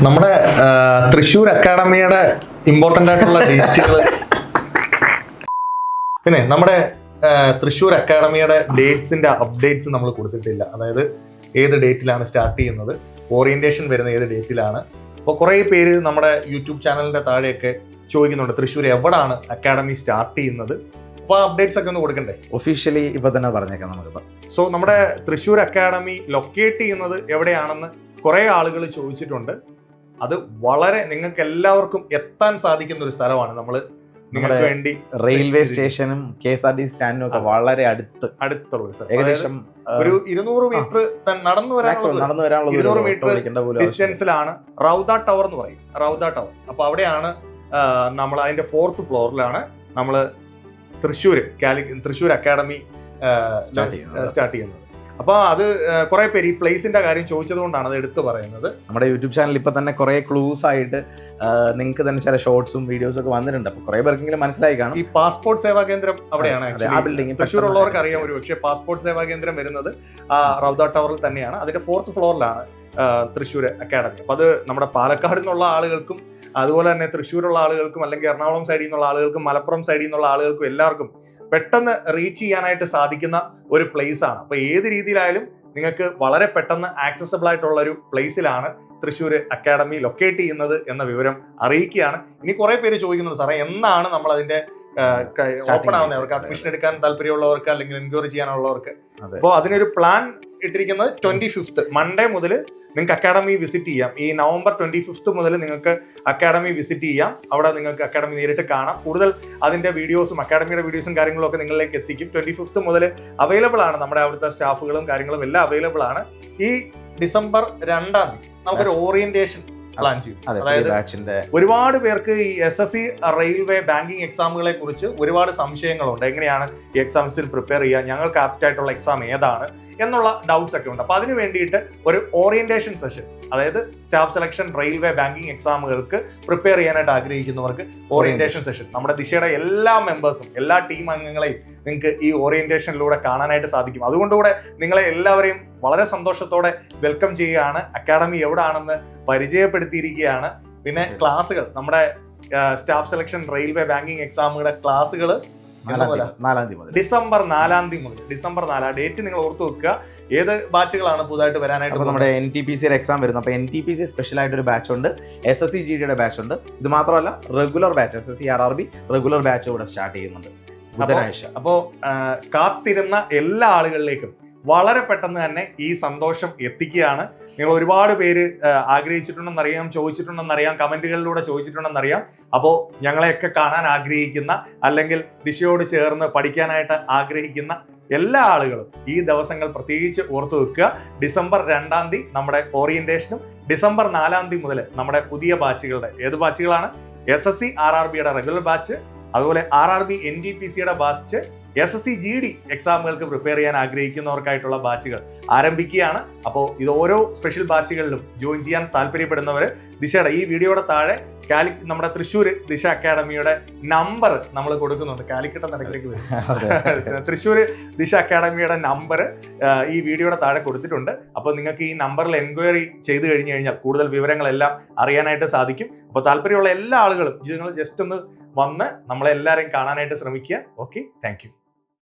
നമ്മുടെ തൃശ്ശൂർ അക്കാഡമിയുടെ ഇമ്പോർട്ടൻ്റ് ആയിട്ടുള്ള ഡേറ്റുകൾ, പിന്നെ നമ്മുടെ തൃശ്ശൂർ അക്കാഡമിയുടെ ഡേറ്റ്സിന്റെ അപ്ഡേറ്റ്സ് നമ്മൾ കൊടുത്തിട്ടില്ല. അതായത് ഏത് ഡേറ്റിലാണ് സ്റ്റാർട്ട് ചെയ്യുന്നത്, ഓറിയന്റേഷൻ വരുന്ന ഏത് ഡേറ്റിലാണ്. അപ്പോൾ കുറേ പേര് നമ്മുടെ യൂട്യൂബ് ചാനലിന്റെ താഴെയൊക്കെ ചോദിക്കുന്നുണ്ട് തൃശ്ശൂർ എവിടാണ് അക്കാഡമി സ്റ്റാർട്ട് ചെയ്യുന്നത്. അപ്പോൾ അപ്ഡേറ്റ്സ് ഒക്കെ ഒന്ന് കൊടുക്കണ്ടേ? ഒഫീഷ്യലി ഇപ്പൊ തന്നെ പറഞ്ഞേക്കാം നമുക്കിപ്പോൾ. സോ നമ്മുടെ തൃശ്ശൂർ അക്കാഡമി ലൊക്കേറ്റ് ചെയ്യുന്നത് എവിടെയാണെന്ന് കുറേ ആളുകൾ ചോദിച്ചിട്ടുണ്ട്. അത് വളരെ നിങ്ങൾക്ക് എല്ലാവർക്കും എത്താൻ സാധിക്കുന്ന ഒരു സ്ഥലമാണ്. നമ്മൾ നിങ്ങൾക്ക് വേണ്ടി റെയിൽവേ സ്റ്റേഷനും KSRTC സ്റ്റാൻഡിനും ഒക്കെ വളരെ അടുത്തുള്ള ഒരു സ്ഥലം. ഏകദേശം ഒരു 200 മീറ്റർ നടന്നു വരാനുള്ള 200 മീറ്റർ ഡിസ്റ്റൻസിലാണ് റൗദ ടവർ എന്ന് പറയും. റൗദ ടവർ. അപ്പൊ അവിടെയാണ് നമ്മൾ അതിന്റെ 4th ഫ്ലോറിലാണ് നമ്മൾ തൃശ്ശൂർ അക്കാഡമി സ്റ്റാർട്ട് ചെയ്യുന്നത്. അപ്പൊ അത് കുറെ പേര് ഈ പ്ലേസിന്റെ കാര്യം ചോദിച്ചത് കൊണ്ടാണ് അത് എടുത്തു പറയുന്നത്. നമ്മുടെ യൂട്യൂബ് ചാനൽ ഇപ്പൊ തന്നെ കുറെ ക്ലൂസ് ആയിട്ട് നിങ്ങൾക്ക് തന്നെ ചില ഷോർട്സും വീഡിയോസും ഒക്കെ വന്നിട്ടുണ്ട്. അപ്പൊ കുറെ പേർക്കെങ്കിലും മനസ്സിലായി കാണും. ഈ പാസ്പോർട്ട് സേവാ കേന്ദ്രം അവിടെയാണ്. തൃശ്ശൂർ ഉള്ളവർക്ക് അറിയാം ഒരു പക്ഷേ പാസ്പോർട്ട് സേവാ കേന്ദ്രം വരുന്നത് റൗദ ടവറിൽ തന്നെയാണ്. അതിന്റെ 4th ഫ്ലോറിലാണ് തൃശ്ശൂർ അക്കാഡമി. അപ്പൊ അത് നമ്മുടെ പാലക്കാട് നിന്നുള്ള ആളുകൾക്കും അതുപോലെ തന്നെ തൃശ്ശൂരുള്ള ആളുകൾക്കും അല്ലെങ്കിൽ എറണാകുളം സൈഡിൽ നിന്നുള്ള ആളുകൾക്കും മലപ്പുറം സൈഡിൽ നിന്നുള്ള ആളുകൾക്കും എല്ലാവർക്കും പെട്ടെന്ന് റീച്ച് ചെയ്യാനായിട്ട് സാധിക്കുന്ന ഒരു പ്ലേസ് ആണ്. അപ്പൊ ഏത് രീതിയിലായാലും നിങ്ങൾക്ക് വളരെ പെട്ടെന്ന് ആക്സസബിൾ ആയിട്ടുള്ള ഒരു പ്ലേസിലാണ് തൃശ്ശൂർ അക്കാഡമി ലൊക്കേറ്റ് ചെയ്യുന്നത് എന്ന വിവരം അറിയിക്കുകയാണ്. ഇനി കുറെ പേര് ചോദിക്കുന്നുണ്ട്, സാറേ എന്നാണ് നമ്മൾ അതിന്റെ ഓപ്പൺ ആവുന്നത്, അവർക്ക് അഡ്മിഷൻ എടുക്കാൻ താല്പര്യമുള്ളവർക്ക് അല്ലെങ്കിൽ എൻക്വയറി ചെയ്യാനുള്ളവർക്ക്. അപ്പോൾ അതിനൊരു പ്ലാൻ ഇട്ടിരിക്കുന്നത് 25th മൺഡേ മുതൽ നിങ്ങൾക്ക് അക്കാഡമി വിസിറ്റ് ചെയ്യാം. ഈ നവംബർ 25th മുതൽ നിങ്ങൾക്ക് അക്കാഡമി വിസിറ്റ് ചെയ്യാം. അവിടെ നിങ്ങൾക്ക് അക്കാഡമി നേരിട്ട് കാണാം. കൂടുതൽ അതിന്റെ വീഡിയോസും അക്കാഡമിയുടെ വീഡിയോസും കാര്യങ്ങളും ഒക്കെ നിങ്ങളിലേക്ക് എത്തിക്കും. 25th മുതൽ അവൈലബിൾ ആണ്. നമ്മുടെ അവിടുത്തെ സ്റ്റാഫുകളും കാര്യങ്ങളും എല്ലാം അവൈലബിൾ ആണ്. ഈ ഡിസംബർ 2 നമുക്കൊരു ഓറിയന്റേഷൻ പ്ലാൻ ചെയ്യും. അതായത് ഒരുപാട് പേർക്ക് ഈ SSC റെയിൽവേ ബാങ്കിങ് എക്സാമുകളെ കുറിച്ച് ഒരുപാട് സംശയങ്ങളുണ്ട്. എങ്ങനെയാണ് ഈ എക്സാംസിൽ പ്രിപ്പയർ ചെയ്യുക, ഞങ്ങൾക്ക് ആപ്റ്റ് ആയിട്ടുള്ള എക്സാം ഏതാണ് എന്നുള്ള ഡൗട്ട്സ് ഒക്കെ ഉണ്ട്. അപ്പൊ അതിന് വേണ്ടിയിട്ട് ഒരു ഓറിയന്റേഷൻ സെഷൻ, അതായത് സ്റ്റാഫ് സെലക്ഷൻ റെയിൽവേ ബാങ്കിങ് എക്സാമുകൾക്ക് പ്രിപ്പയർ ചെയ്യാനായിട്ട് ആഗ്രഹിക്കുന്നവർക്ക് ഓറിയന്റേഷൻ സെഷൻ നമ്മുടെ ദിശയുടെ എല്ലാ മെമ്പേഴ്സും എല്ലാ ടീം അംഗങ്ങളെയും നിങ്ങൾക്ക് ഈ ഓറിയന്റേഷനിലൂടെ കാണാനായിട്ട് സാധിക്കും. അതുകൊണ്ടുകൂടെ നിങ്ങളെ എല്ലാവരെയും വളരെ സന്തോഷത്തോടെ വെൽക്കം ചെയ്യുകയാണ്. അക്കാഡമി എവിടാണെന്ന് പരിചയപ്പെടുത്തിയിരിക്കുകയാണ്. പിന്നെ ക്ലാസ്സുകൾ, നമ്മുടെ സ്റ്റാഫ് സെലക്ഷൻ റെയിൽവേ ബാങ്കിങ് എക്സാമുകളുടെ ക്ലാസ്സുകൾ ഡിസംബർ 4 മുതൽ. ഡിസംബർ 4 ഡേറ്റ് നിങ്ങൾ ഓർത്ത് വെക്കുക. ഏത് ബാച്ചുകളാണ് പുതുതായിട്ട് വരാനായിട്ട്? നമ്മുടെ NTPC എക്സാം വരുന്നു. അപ്പൊ NTPC സ്പെഷ്യൽ ആയിട്ട് ഒരു ബാച്ച് ഉണ്ട്, SSC GD ബാച്ച് ഉണ്ട്. ഇത് മാത്രമല്ല regular batch SSC RRB regular batch ഇവിടെ സ്റ്റാർട്ട് ചെയ്യുന്നുണ്ട് ബുധനാഴ്ച. അപ്പോ കാത്തിരുന്ന എല്ലാ ആളുകളിലേക്കും വളരെ പെട്ടെന്ന് തന്നെ ഈ സന്തോഷം എത്തിക്കുകയാണ്. നിങ്ങൾ ഒരുപാട് പേര് ആഗ്രഹിച്ചിട്ടുണ്ടെന്നറിയാം, ചോദിച്ചിട്ടുണ്ടെന്നറിയാം, കമന്റുകളിലൂടെ ചോദിച്ചിട്ടുണ്ടെന്നറിയാം. അപ്പോൾ ഞങ്ങളെയൊക്കെ കാണാൻ ആഗ്രഹിക്കുന്ന അല്ലെങ്കിൽ ദിശയോട് ചേർന്ന് പഠിക്കാനായിട്ട് ആഗ്രഹിക്കുന്ന എല്ലാ ആളുകളും ഈ ദിവസങ്ങൾ പ്രത്യേകിച്ച് ഓർത്തു വെക്കുക. ഡിസംബർ 2 നമ്മുടെ ഓറിയന്റേഷനും ഡിസംബർ 4 മുതൽ നമ്മുടെ പുതിയ ബാച്ചുകളുടെ ഏത് ബാച്ചുകളാണ്? SSC RRBയുടെ റെഗുലർ ബാച്ച്, അതുപോലെ RRB NTPCയുടെ ബാച്ച്, SSC GD എക്സാമുകൾക്ക് പ്രിപ്പയർ ചെയ്യാൻ ആഗ്രഹിക്കുന്നവർക്കായിട്ടുള്ള ബാച്ചുകൾ ആരംഭിക്കുകയാണ്. അപ്പോൾ ഇത് ഓരോ സ്പെഷ്യൽ ബാച്ചുകളിലും ജോയിൻ ചെയ്യാൻ താല്പര്യപ്പെടുന്നവർ ദിശയുടെ ഈ വീഡിയോയുടെ താഴെ നമ്മുടെ തൃശ്ശൂർ ദിശ അക്കാഡമിയുടെ നമ്പർ നമ്മൾ കൊടുക്കുന്നുണ്ട്. കാലിക്കട്ട് നടക്കിലേക്ക് വരും. തൃശ്ശൂർ ദിശ അക്കാഡമിയുടെ നമ്പർ ഈ വീഡിയോയുടെ താഴെ കൊടുത്തിട്ടുണ്ട്. അപ്പോൾ നിങ്ങൾക്ക് ഈ നമ്പറിൽ എൻക്വയറി ചെയ്ത് കഴിഞ്ഞു കഴിഞ്ഞാൽ കൂടുതൽ വിവരങ്ങളെല്ലാം അറിയാനായിട്ട് സാധിക്കും. അപ്പോൾ താല്പര്യമുള്ള എല്ലാ ആളുകളും നിങ്ങൾ ജസ്റ്റ് ഒന്ന് വന്ന് നമ്മളെല്ലാവരെയും കാണാനായിട്ട് ശ്രമിക്കുക. Okay, thank you.